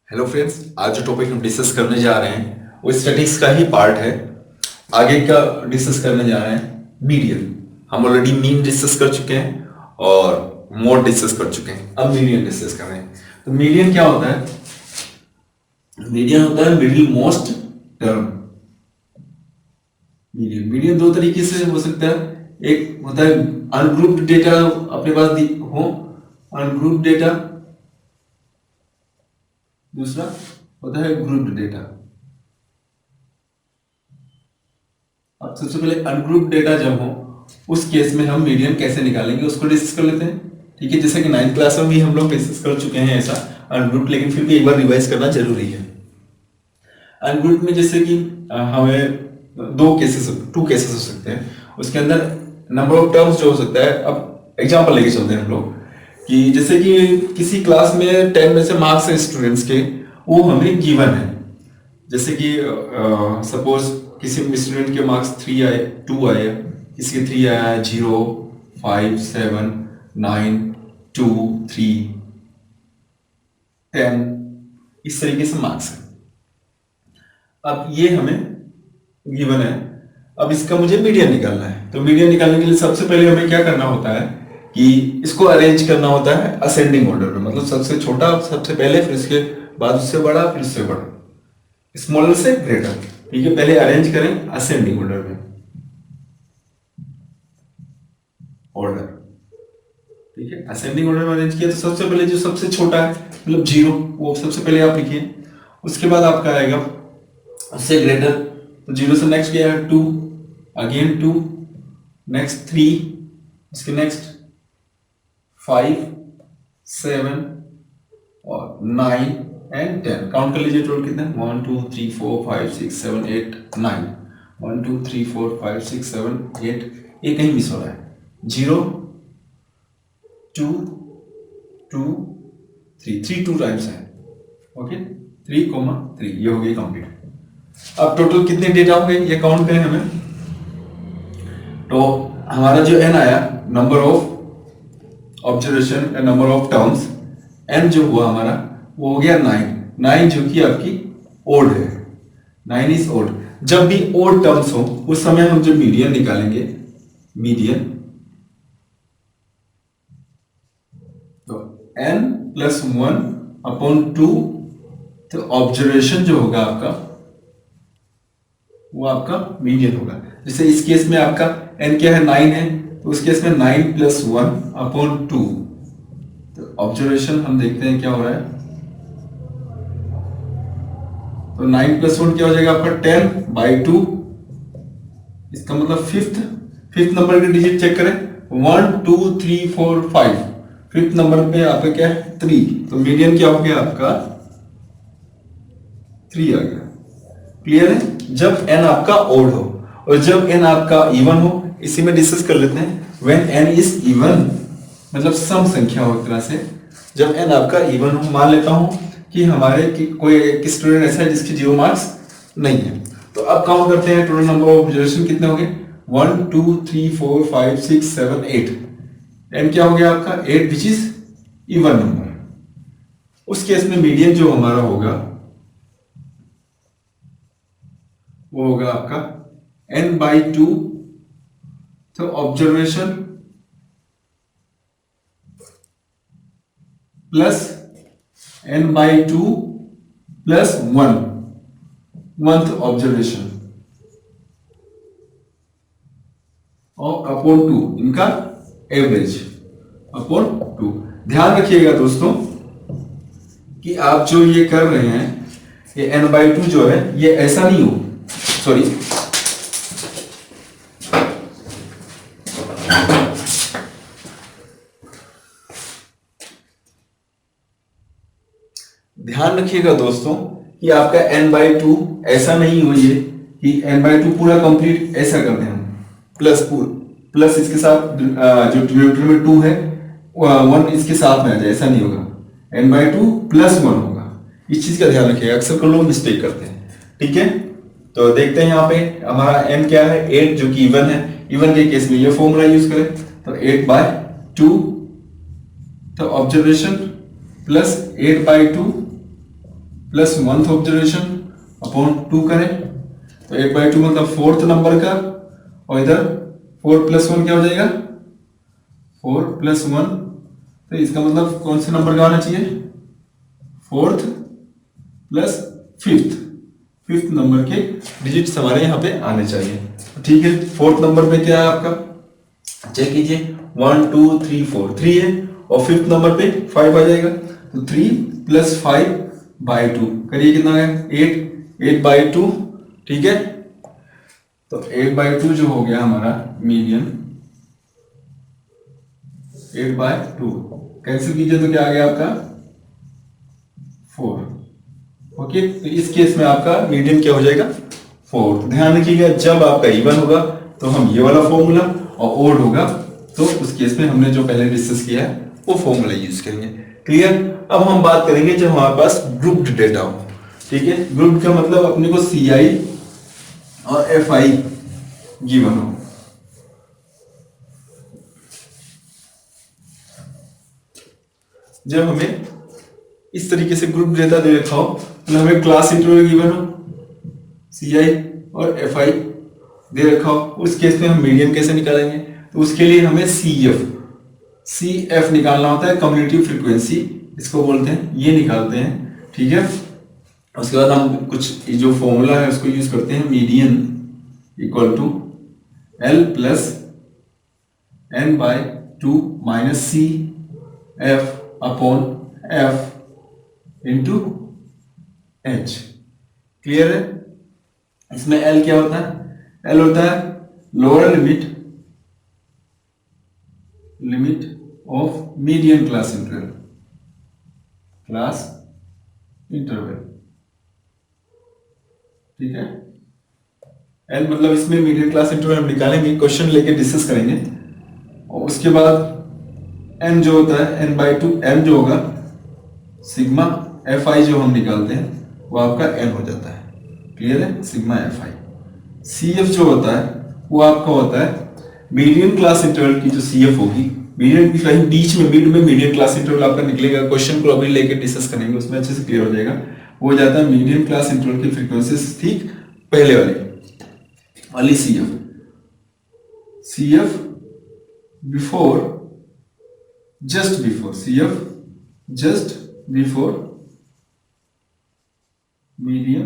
Hello friends, आज जो topic हम डिस्कस करने जा रहे हैं वो स्टैटिक्स का ही पार्ट है। आगे का डिस्कस करने जा रहे हैं मीडियन। हम ऑलरेडी मीन डिस्कस कर चुके हैं और मोड डिस्कस कर चुके हैं। अब मीडियन डिस्कस कर रहे हैं। तो मीडियन क्या होता है? मीडियन होता है मिडिल मोस्ट टर्म। मीडियन दो तरीके से हो सकता है। एक होता है अनग्रुप्ड डेटा अपने पास हो, अनग्रुप्ड डेटा। दूसरा होता है ग्रुप्ड डेटा। अब सबसे पहले अनग्रुप्ड डेटा जब हो उस केस में हम मीडियन कैसे निकालेंगे उसको डिस्कस कर लेते हैं। ठीक है, जैसे कि 9th क्लास में भी हम लोग डिस्कस कर चुके हैं ऐसा अनग्रुप्ड, लेकिन फिर भी एक बार रिवाइज करना जरूरी है। अनग्रुप्ड में जैसे कि हमें टू केसेस हो सकते हैं। उसके अंदर नंबर ऑफ टर्म्स जो हो सकता है। अब एग्जांपल लेके चलते हैं हम लोग कि जैसे कि किसी क्लास में 10 में से मार्क्स है स्टूडेंट्स के, वो हमें गिवन है। जैसे कि सपोज किसी स्टूडेंट के मार्क्स 3 आए, 2 आए, किसी के 3 आया है, 0, 5, 7, 9, 2, 3, 10, इस तरीके से मार्क्स है। अब ये हमें गिवन है। अब इसका मुझे मीडियन निकालना है। तो मीडियन निकालने के लिए सबसे पहले हमें क्या करना होता है कि इसको अरेंज करना होता है असेंडिंग ऑर्डर में। मतलब सबसे छोटा सबसे पहले, फिर उसके बाद उससे बड़ा, फिर उससे बड़ा, स्मॉलर से ग्रेटर। ठीक है, पहले अरेंज करें असेंडिंग ऑर्डर में। ऑर्डर, ठीक है, असेंडिंग ऑर्डर में अरेंज किया तो सबसे पहले जो सबसे छोटा है मतलब 0, वो सबसे पहले आप लिखिए। उसके बाद आपका आएगा उससे ग्रेटर। तो 0 से नेक्स्ट क्या है 2, अगेन 2, नेक्स्ट 3, इसके नेक्स्ट 5, 7 और 9 एंड 10। काउंट कर लीजिए टोटल कितने, 1 2 3 4 5 6 7 8 9। 1 2 3 4 5 6 7 8, ये कहीं मिस हो रहा है। 0 2 2 3, 3 2 टाइम्स है। ओके, 3, ये हो गई कंप्लीट। अब टोटल कितने डेटा होंगे ये काउंट करें हमें। तो हमारा जो n आया, नंबर ऑफ ऑब्जर्वेशन या नंबर ऑफ टर्म्स, n जो हुआ हमारा वो हो गया 9 जो कि आपकी ओड है। 9 इज ओड। जब भी ओड टर्म्स हो उस समय हम जो मीडियन निकालेंगे, मीडियन, तो n + 1/2, तो ऑब्जर्वेशन जो होगा आपका वो आपका मीडियन होगा। जैसे इस केस में आपका n क्या है, 9 है, तो उस केस में 9 + 1/2। तो ऑब्जर्वेशन हम देखते हैं क्या हो रहा है। तो 9 + 1 क्या हो जाएगा आपका 10/2। इसका मतलब फिफ्थ नंबर के डिजिट चेक करें, 1 2 3 4 5। फिफ्थ नंबर पे आपका क्या है 3। तो मीडियन क्या हो गया आपका 3 आ गया। क्लियर है? जब n आपका ओड हो और जब n आपका इवन हो, इसी में डिस्कस कर लेते हैं। व्हेन n इज इवन, मतलब सम संख्या हो एक तरह से। जब n आपका इवन हो, मान लेता हूं कि हमारे कोई एक स्टूडेंट ऐसा है जिसके 0 मार्क्स नहीं है। तो अब काउंट करते हैं टोटल नंबर ऑफ ऑब्जर्वेशन कितने हो गए, 1 2 3 4 5 6 7 8। n क्या हो गया आपका 8, विच इज इवन नंबर। उस केस में मीडियन जो हमारा होगा वो होगा आपका n/2। तो observation plus n/2 plus 1th observation और अपॉन 2, इनका एवरेज अपॉन 2। ध्यान रखिएगा दोस्तों कि आप जो ये कर रहे हैं, ये n/2 जो है ये ऐसा नहीं हो, सॉरी, ध्यान रखिएगा दोस्तों कि आपका n/2 ऐसा नहीं हो ये कि n/2 पूरा कंप्लीट ऐसा कर दें हम, प्लस इसके साथ जो डिनोमिनेटर में 2 है 1 इसके साथ में आ जाए, ऐसा नहीं होगा। n/2 + 1 होगा। इस चीज का ध्यान रखिएगा, अक्सर लोग मिस्टेक करते हैं। ठीक है, तो देखते हैं यहाँ पे हमारा n क्या है 8, जो कि इवन है। इवन के केस में ये फॉर्मूला यूज करें तो 8/2। तो observation plus 8/2 plus 1th observation upon 2 करें तो 8/2 मतलब 4th नंबर का, और इधर 4 + 1 क्या हो जाएगा 4 + 1, तो इसका मतलब कौन से नंबर का आना चाहिए 4th + 5th नंबर के डिजिट्स हमारे यहाँ पे आने चाहिए। ठीक है, 4th नंबर पे क्या है आपका, चेक कीजिए 1 2 3 4 3 है, और 5th नंबर पे 5 आ जाएगा, तो 3 + 5/2 करिए कितना है 8/2। ठीक है, तो 8/2 जो हो गया हमारा मीडियन 8/2, कैंसिल कीजिए तो क्या आ गया आपका 4। ओके, तो इस केस में आपका मीडियन क्या हो जाएगा 4। ध्यान रखिएगा जब आपका इवन होगा तो हम ये वाला फॉर्मूला, और ओड होगा तो उस केस में हमने जो पहले डिस्कस किया है वो फॉर्मूला यूज करेंगे। क्लियर। अब हम बात करेंगे जब हमारे पास ग्रुप्ड डेटा हो। ठीक है, ग्रुप्ड का मतलब अपने को CI और FI गिवन हो। जब हमें इस तरीके से ग्रुप डेटा दे रखा हो, मतलब हमें क्लास इंटरवल गिवन हो, CI और FI दे रखा हो, उस केस में हम मीडियन कैसे निकालेंगे, तो उसके लिए हमें CF निकालना होता है, कम्युलेटिव फ्रीक्वेंसी इसको बोलते हैं, ये निकालते हैं। ठीक है, उसके बाद हम कुछ जो फॉर्मूला है उसको यूज करते हैं, median = L + n/2 - CF upon F × H। Clear है। इसमें L क्या होता है, L होता है lower limit of median class interval. ठीक है, L मतलब इसमें मीडियन क्लास इंटरवल हम निकालेंगे, क्वेश्चन लेके डिस्कस करेंगे, और उसके बाद n जो होता है n/2, m जो होगा सिग्मा FI जो हम निकालते हैं वो आपका n हो जाता है। क्लियर है, सिग्मा FI। CF जो होता है वो आपका होता है मीडियन क्लास इंटरवल की जो CF होगी, मीडियन की कहीं बीच में मिड में मीडियन क्लास इंटरवल आपका निकलेगा, क्वेश्चन को अभी लेके डिस्कस करेंगे, उसमें अच्छे से क्लियर हो जाएगा। वो हो जाता है मीडियन क्लास इंटरवल की फ्रीक्वेंसी ठीक पहले वाली CF just before median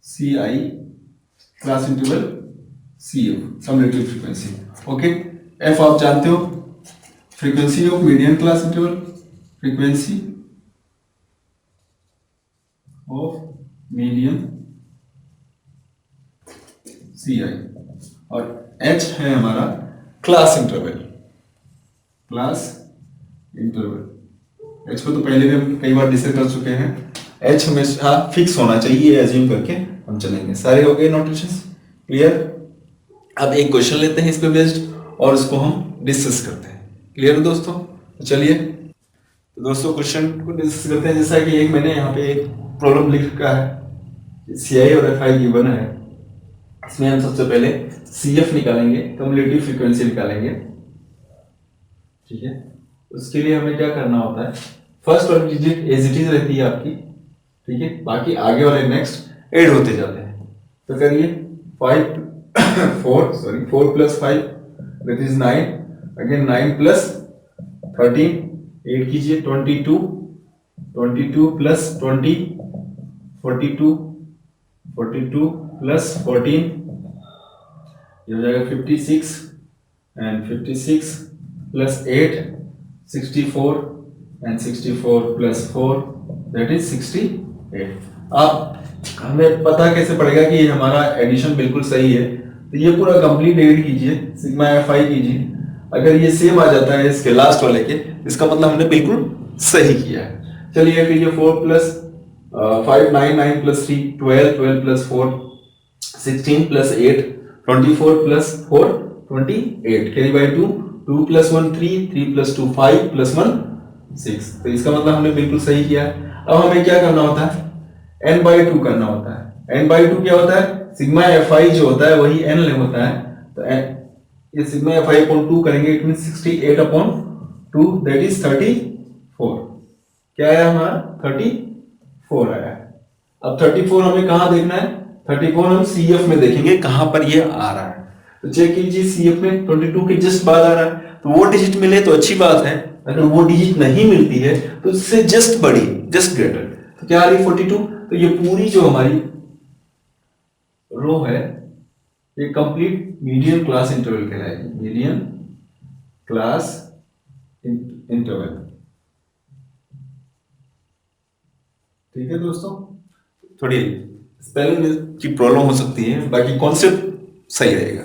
CI class interval CF cumulative frequency. Okay, F आप जानते हो, frequency of median class interval, frequency of median CI, और H है हमारा क्लास इंटरवल। H को तो पहले भी हम कई बार डिस्कस कर चुके हैं, H हमेशा फिक्स होना चाहिए, एज्यूम करके हम चलेंगे। सारे हो गए नोटेशंस क्लियर। अब एक क्वेश्चन लेते हैं इस पे बेस्ड, और उसको हम डिस्कस करते हैं। क्लियर है दोस्तों, तो चलिए तो दोस्तों क्वेश्चन को डिस्कस करते हैं। जैसा कि एक मैंने यहाँ पे एक प्रॉब्लम लिख रखा है, CI और FI गिवन है, इसमें हम सबसे पहले CF निकालेंगे, कम्युलेटिव फ्रीक्वेंसी निकालेंगे। ठीक है, उसके लिए हमें क्या करना होता है, फर्स्ट वाली डिजिट एज इट इज रहती है आपकी। ठीक है, बाकी आगे वाले नेक्स्ट ऐड होते जाते हैं। तो करिए 4 + 5 दैट इज 9, अगेन 9 + 13 8 कीजिए 22 + 20 42 + 14 ये हो जाएगा 56, एंड 56 + 8 64, एंड 64 + 4 दैट इज 68। अब हमें पता कैसे पड़ेगा कि हमारा एडिशन बिल्कुल सही है, तो ये पूरा कंप्लीट ऐड कीजिए, सिग्मा FI कीजिए, अगर ये सेम आ जाता है इसके लास्ट वाले के, इसका मतलब हमने बिल्कुल सही किया है। चलिए कीजिए 4 + 5 9 9 + 3 12 12 + 4 16 + 8 24 + 4 28 कैरी बाय 2 2 + 1 3 3 + 2 5 + 1 6। तो इसका मतलब हमने बिल्कुल सही किया है। अब हमें क्या करना होता है, n/2 करना होता है। n/2 क्या होता है, सिग्मा FI जो होता है वही n होता है, तो ये सिग्मा FI अपॉन 2 करेंगे, it means 68 upon 2 that is 34। क्या है हमारा 34। 4 आया। अब 34 हमें कहां देखना है, 34 हम CF में देखेंगे कहां पर ये आ रहा है। तो चेक कीजिए CF में 22 के जस्ट बाद आ रहा है, तो वो डिजिट मिले तो अच्छी बात है, अगर वो डिजिट नहीं मिलती है तो इससे जस्ट बड़ी, जस्ट ग्रेटर, तो क्या आ रही 42। तो ये पूरी जो हमारी रो है ये कंप्लीट मीडियन क्लास इंटरवल कहलाएगी, मीडियन क्लास इंटरवल। ठीक है दोस्तों, थोड़ी स्पेलिंग की प्रॉब्लम हो सकती है, बाकी कॉन्सेप्ट सही रहेगा।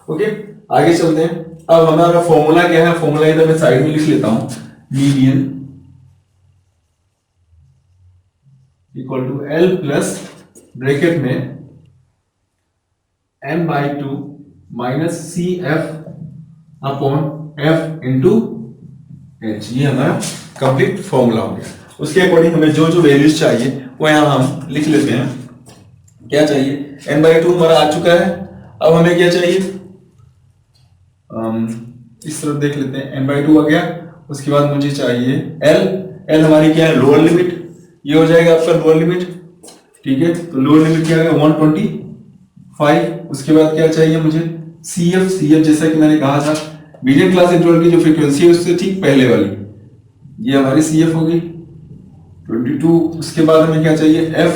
ओके, आगे चलते हैं। अब हमारा फॉर्मूला क्या है, फॉर्मूला इधर मैं साइड में लिख लेता हूं, median equal to L plus bracket में n/2 minus CF upon F into H। ये हमारा कंप्लीट फॉर्मूला हो गया। उसके अकॉर्डिंग हमें जो जो वैल्यूज चाहिए वो यहां हम लिख लेते हैं। क्या चाहिए, n/2 हमारा आ चुका है। अब हमें क्या चाहिए, इस तरफ देख लेते हैं, n/2 आ गया। उसके बाद मुझे चाहिए L हमारी क्या है, लोअर लिमिट, ये हो जाएगा आपका लोअर लिमिट। ठीक है, तो लोअर लिमिट क्या है 125। उसके बाद क्या चाहिए मुझे, CF जैसा कि मैंने कहा था मीडियन क्लास इंटरवल की जो फ्रीक्वेंसी है उससे ठीक पहले वाली, ये हमारी CF होगी 22। उसके बाद हमें क्या चाहिए, F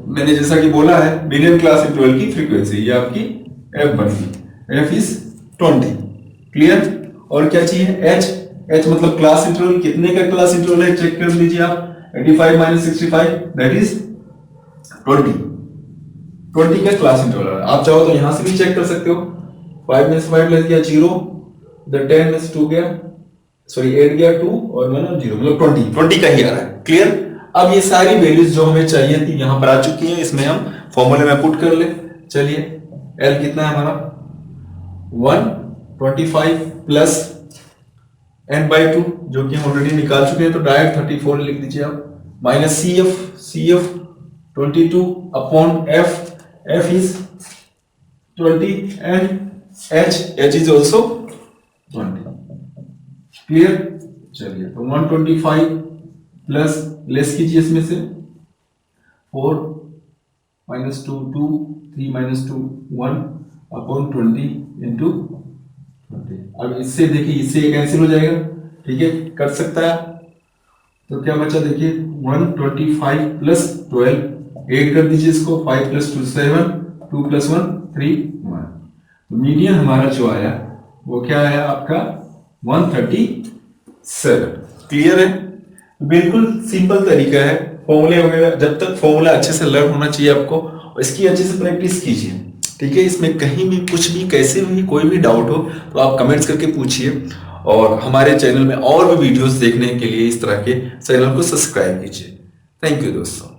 मैंने जैसा कि बोला है मीडियन क्लास इंटरवल की फ्रीक्वेंसी, ये आपकी F बनेगी, F इज 20। क्लियर। और क्या चाहिए, H मतलब क्लास इंटरवल, कितने का क्लास इंटरवल है चेक कर लीजिए आप, 85 माइनस 65 दैट इज 20 का क्लास इंटरवल है। आप चाहो तो यहां से भी चेक कर सकते हो, 5 में से 5 लेस गया 0, इधर 10 में से 2 गया, सॉरी 8 गया 2 और 0, मतलब 20 का ही आ रहा है। क्लियर। अब ये सारी वैल्यूज जो हमें चाहिए थी यहां पर आ चुकी हैं, इसमें हम फॉर्मूले में पुट कर ले। चलिए, L कितना है हमारा 125 प्लस n/2 जो कि हम ऑलरेडी निकाल चुके हैं, तो डायरेक्ट 34 लिख दीजिए आप, minus CF 22 upon F is 20 and H is also 20। Clear. चलिए, तो 125 प्लस लेस कीजिए इसमें से 4 माइनस 2 2, 3 माइनस 2 1 अपॉन 20 इंटू 20। अब इससे देखिए, इससे ये कैंसिल हो जाएगा, ठीक है, कर सकता है। तो क्या बचा देखिए, 125 प्लस 12, 8 कर दीजिए इसको, 5 प्लस 2 7, 2 प्लस 1 3 1। तो मीडियन हमारा जो आया वो क्या है आपका 137। क्लियर है। बिल्कुल सिंपल तरीका है, फॉर्मूले वगैरह जब तक फॉर्मूला अच्छे से लर्न होना चाहिए आपको, और इसकी अच्छे से प्रैक्टिस कीजिए। ठीक है, इसमें कहीं भी कुछ भी कैसे भी कोई भी डाउट हो तो आप कमेंट्स करके पूछिए, और हमारे चैनल में और भी वीडियोस देखने के लिए इस तरह के चैनल को सब्सक्राइब कीजिए। थैंक यू दोस्तों।